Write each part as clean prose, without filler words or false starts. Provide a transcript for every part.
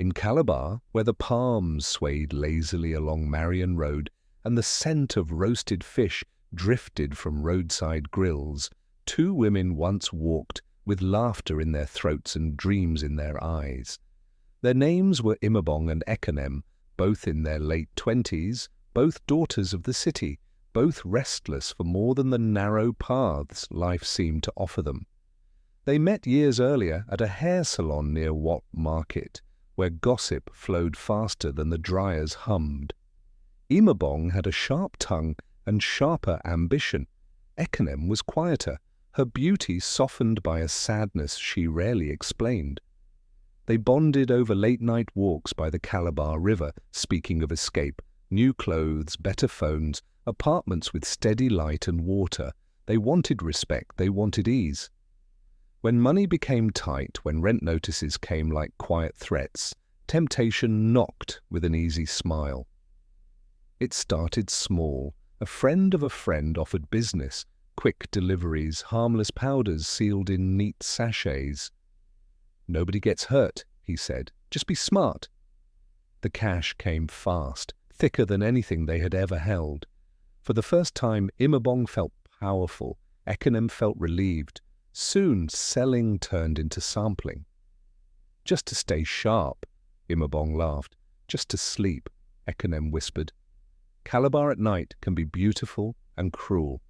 In Calabar, where the palms swayed lazily along Marion Road and the scent of roasted fish drifted from roadside grills, two women once walked with laughter in their throats and dreams in their eyes. Their names were Imabong and Ekanem, both in their late 20s, both daughters of the city, both restless for more than the narrow paths life seemed to offer them. They met years earlier at a hair salon near Wat Market, where gossip flowed faster than the dryers hummed. Imabong had a sharp tongue and sharper ambition. Ekanem was quieter, her beauty softened by a sadness she rarely explained. They bonded over late-night walks by the Calabar River, speaking of escape, new clothes, better phones, apartments with steady light and water. They wanted respect, they wanted ease. When money became tight, when rent notices came like quiet threats, temptation knocked with an easy smile. It started small. A friend of a friend offered business, quick deliveries, harmless powders sealed in neat sachets. "Nobody gets hurt," he said. "Just be smart." The cash came fast, thicker than anything they had ever held. For the first time, Imabong felt powerful. Ekanem felt relieved. Soon, selling turned into sampling. "Just to stay sharp," Imabong laughed. "Just to sleep," Ekanem whispered. Calabar at night can be beautiful and cruel.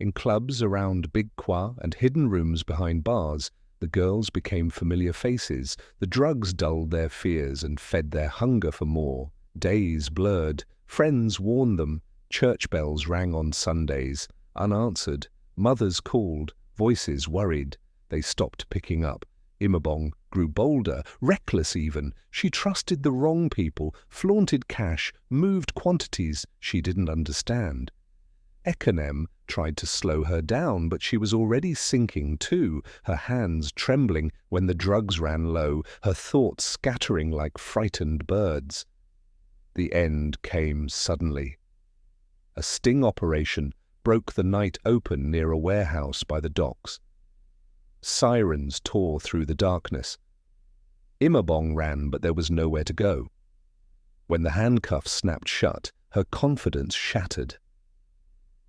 In clubs around Big Kwa and hidden rooms behind bars, the girls became familiar faces. The drugs dulled their fears and fed their hunger for more. Days blurred. Friends warned them. Church bells rang on Sundays, unanswered. Mothers called. Voices worried. They stopped picking up. Imabong grew bolder, reckless even. She trusted the wrong people, flaunted cash, moved quantities she didn't understand. Ekanem tried to slow her down, but she was already sinking too, her hands trembling when the drugs ran low, her thoughts scattering like frightened birds. The end came suddenly. A sting operation broke the night open near a warehouse by the docks. Sirens tore through the darkness. Imabong ran, but there was nowhere to go. When the handcuffs snapped shut, her confidence shattered.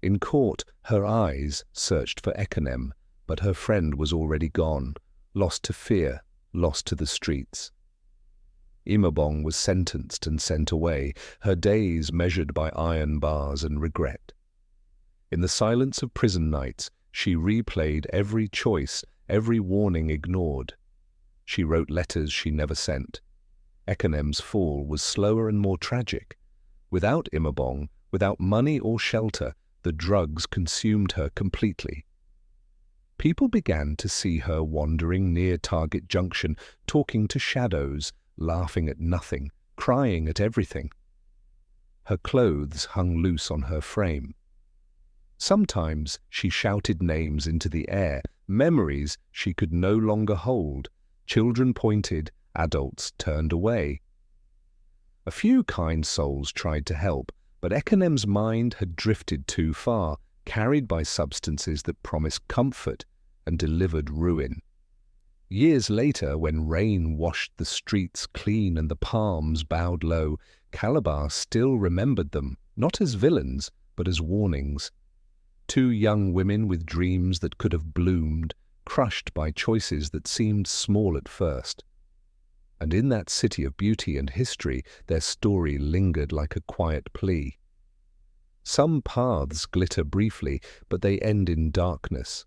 In court, her eyes searched for Ekanem, but her friend was already gone, lost to fear, lost to the streets. Imabong was sentenced and sent away, her days measured by iron bars and regret. In the silence of prison nights, she replayed every choice, every warning ignored. She wrote letters she never sent. Ekanem's fall was slower and more tragic. Without Imabong, without money or shelter, the drugs consumed her completely. People began to see her wandering near Target Junction, talking to shadows, laughing at nothing, crying at everything. Her clothes hung loose on her frame. Sometimes she shouted names into the air, memories she could no longer hold. Children pointed, adults turned away. A few kind souls tried to help, but Ekanem's mind had drifted too far, carried by substances that promised comfort and delivered ruin. Years later, when rain washed the streets clean and the palms bowed low, Calabar still remembered them, not as villains, but as warnings. Two young women with dreams that could have bloomed, crushed by choices that seemed small at first. And in that city of beauty and history, their story lingered like a quiet plea. Some paths glitter briefly, but they end in darkness.